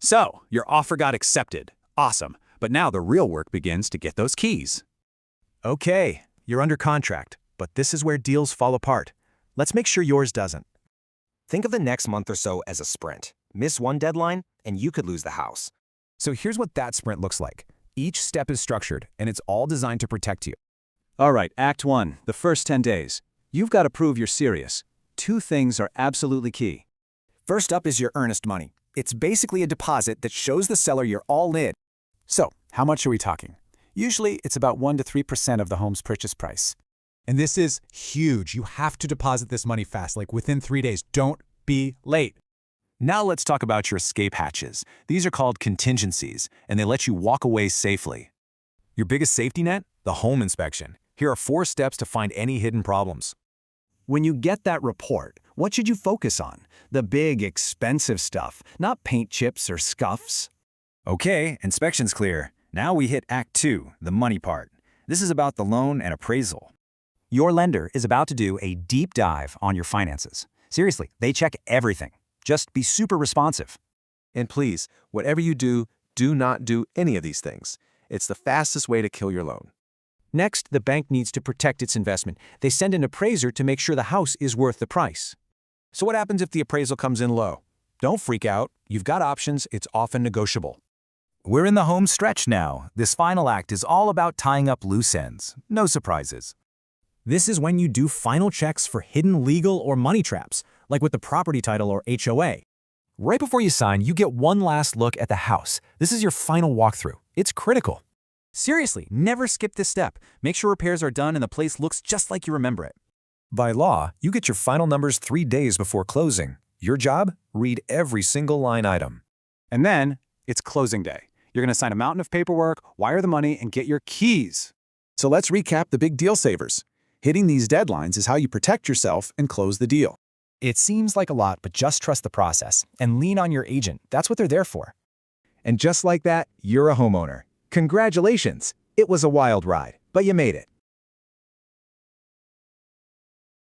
So, your offer got accepted. Awesome. But now the real work begins to get those keys. Okay, you're under contract, but this is where deals fall apart. Let's make sure yours doesn't. Think of the next month or so as a sprint. Miss one deadline, and you could lose the house. So here's what that sprint looks like. Each step is structured, and it's all designed to protect you. All right, Act 1, the first 10 days. You've got to prove you're serious. Two things are absolutely key. First up is your earnest money. It's basically a deposit that shows the seller you're all in. So, how much are we talking? Usually, it's about 1 to 3% of the home's purchase price. And this is huge. You have to deposit this money fast, like within 3 days. Don't be late. Now let's talk about your escape hatches. These are called contingencies, and they let you walk away safely. Your biggest safety net? The home inspection. Here are 4 steps to find any hidden problems. When you get that report, what should you focus on? The big, expensive stuff, not paint chips or scuffs. Okay, inspection's clear. Now we hit Act 2, the money part. This is about the loan and appraisal. Your lender is about to do a deep dive on your finances. Seriously, they check everything. Just be super responsive. And please, whatever you do not do any of these things. It's the fastest way to kill your loan. Next, the bank needs to protect its investment. They send an appraiser to make sure the house is worth the price. So what happens if the appraisal comes in low? Don't freak out. You've got options. It's often negotiable. We're in the home stretch now. This final act is all about tying up loose ends. No surprises. This is when you do final checks for hidden legal or money traps, like with the property title or HOA. Right before you sign, you get one last look at the house. This is your final walkthrough. It's critical. Seriously, never skip this step. Make sure repairs are done and the place looks just like you remember it. By law, you get your final numbers 3 days before closing. Your job? Read every single line item. And then, it's closing day. You're going to sign a mountain of paperwork, wire the money, and get your keys. So let's recap the big deal savers. Hitting these deadlines is how you protect yourself and close the deal. It seems like a lot, but just trust the process and lean on your agent. That's what they're there for. And just like that, you're a homeowner. Congratulations! It was a wild ride, but you made it.